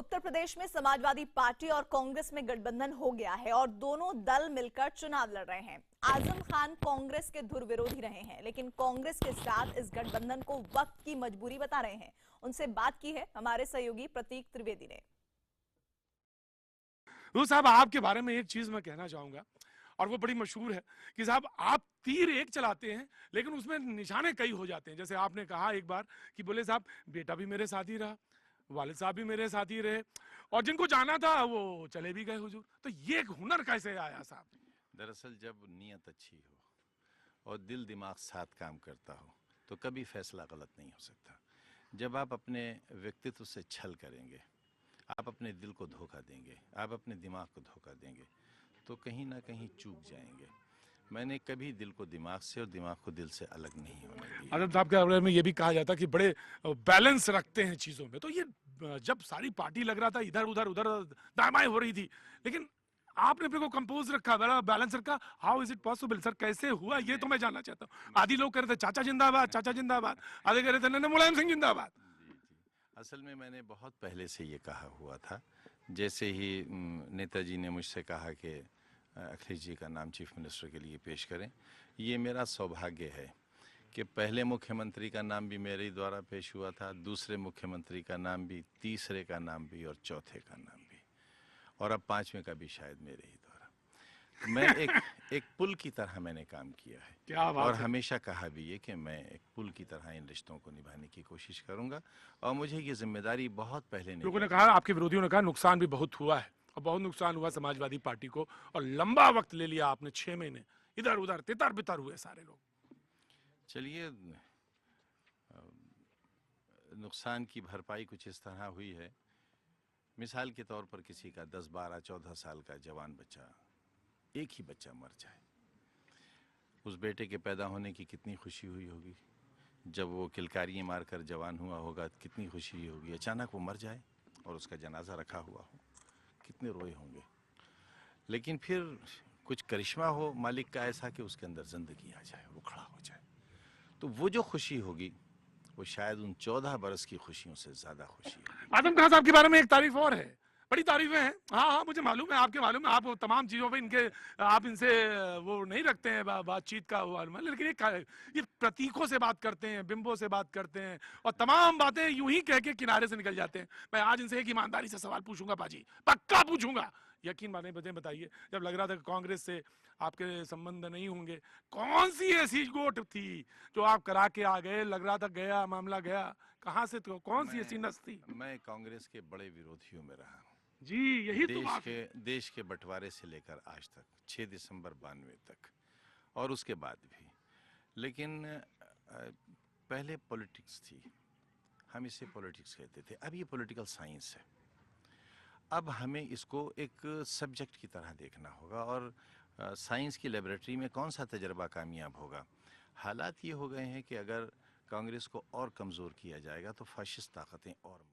उत्तर प्रदेश में समाजवादी पार्टी और कांग्रेस में गठबंधन हो गया है और दोनों दल मिलकर चुनाव लड़ रहे हैं। आजम खान कांग्रेस के धुर विरोधी रहे हैं, लेकिन कांग्रेस के साथ इस गठबंधन को वक्त की मजबूरी बता रहे हैं। उनसे बात की है हमारे सहयोगी प्रतीक त्रिवेदी ने। वो साहब, आपके बारे में एक चीज मैं कहना चाहूंगा और वो बड़ी मशहूर है कि साहब आप तीर एक चलाते हैं लेकिन उसमें निशाने कई हो जाते हैं। जैसे आपने कहा एक बार कि बोले साहब बेटा भी मेरे साथ ही रहा, वालिद साहब भी मेरे साथ ही रहे और जिनको जाना था वो चले भी गए हुजूर। तो ये एक हुनर कैसे आया साहब? दरअसल जब नीयत अच्छी हो और दिल दिमाग साथ काम करता हो तो कभी फैसला गलत नहीं हो सकता। जब आप अपने व्यक्तित्व से छल करेंगे, आप अपने दिल को धोखा देंगे, आप अपने दिमाग को धोखा देंगे तो कहीं ना कहीं चूक जाएंगे। मैंने कभी दिल को दिमाग से और दिमाग को दिल से अलग नहीं होने दिया। आजम साहब के बारे में ये भी कहा जाता कि बड़े बैलेंस रखते हैं चीजों में। तो ये जब सारी पार्टी लग रहा था इधर उधर उधर दाएं हो रही थी, लेकिन आपने अपने को कंपोज रखा, बड़ा बैलेंस रखा। How is it possible sir, कैसे हुआ ये तो मैं जानना चाहता हूँ। आदि लोग कह रहे थे चाचा जिंदाबाद, चाचा जिंदाबाद, आधे कह रहे थे नन्हे मुलायम सिंह जिंदाबाद। जी जी, असल में मैंने बहुत पहले से ये कहा हुआ था। जैसे ही नेताजी ने मुझसे कहा कि अखिलेश जी का नाम चीफ मिनिस्टर के लिए पेश करें, ये मेरा सौभाग्य है कि पहले मुख्यमंत्री का नाम भी मेरे ही द्वारा पेश हुआ था, दूसरे मुख्यमंत्री का नाम भी, तीसरे का नाम भी और चौथे का नाम भी, और अब पांचवें का भी शायद मेरे ही द्वारा। मैं एक पुल की तरह मैंने काम किया है। क्या बात और है। हमेशा कहा भी है कि मैं एक पुल की तरह इन रिश्तों को निभाने की कोशिश करूंगा और मुझे ये जिम्मेदारी बहुत पहले लोगों ने नहीं। कहा, आपके विरोधियों ने कहा नुकसान भी बहुत हुआ है और बहुत नुकसान हुआ समाजवादी पार्टी को और लंबा वक्त ले लिया आपने, 6 महीने इधर उधर तितर बितर हुए सारे लोग। चलिए, नुकसान की भरपाई कुछ इस तरह हुई है। मिसाल के तौर पर किसी का 10, 12, 14 साल का जवान बच्चा, एक ही बच्चा मर जाए, उस बेटे के पैदा होने की कितनी खुशी हुई होगी। जब वो किलकारियाँ मारकर जवान हुआ होगा कितनी खुशी होगी। अचानक वो मर जाए और उसका जनाजा रखा हुआ हो, कितने रोए होंगे। लेकिन फिर कुछ करिश्मा हो मालिक का ऐसा कि उसके अंदर जिंदगी आ जाए, वो खड़ा हो जाए, तो वो जो खुशी होगी वो शायद उन 14 बरस की खुशियों से ज्यादा खुशी होगी। आजम खान साहब के बारे में एक तारीफ और है, बड़ी तारीफें हैं। हाँ हाँ, मुझे मालूम है, आपके मालूम है, आप तमाम चीजों पे इनके, आप इनसे वो नहीं रखते हैं बातचीत का वो मालूम है, लेकिन ये प्रतीकों से बात करते हैं, बिंबों से बात करते हैं और तमाम बातें यूं ही कह के किनारे से निकल जाते हैं। मैं आज इनसे एक ईमानदारी से सवाल पूछूंगा बाजी, पक्का पूछूंगा, यकीन माने। बताइए, जब लग रहा था कि कांग्रेस से आपके संबंध नहीं होंगे, कौन सी ऐसी गोट थी जो आप करा के आ गए? लग रहा था गया मामला गया, कहाँ से तो कौन सी ऐसी नस थी? मैं कांग्रेस के बड़े विरोधियों में रहा हूँ। जी, यही तो बात है। देश के बंटवारे से लेकर आज तक, 6 दिसंबर 92 तक और उसके बाद भी। लेकिन पहले पॉलिटिक्स थी, हम इसे पॉलिटिक्स कहते थे, अब ये पॉलिटिकल साइंस है। अब हमें इसको एक सब्जेक्ट की तरह देखना होगा और साइंस की लेबोरेटरी में कौन सा तजर्बा कामयाब होगा। हालात ये हो गए हैं कि अगर कांग्रेस को और कमज़ोर किया जाएगा तो फाशिस्ट ताकतें और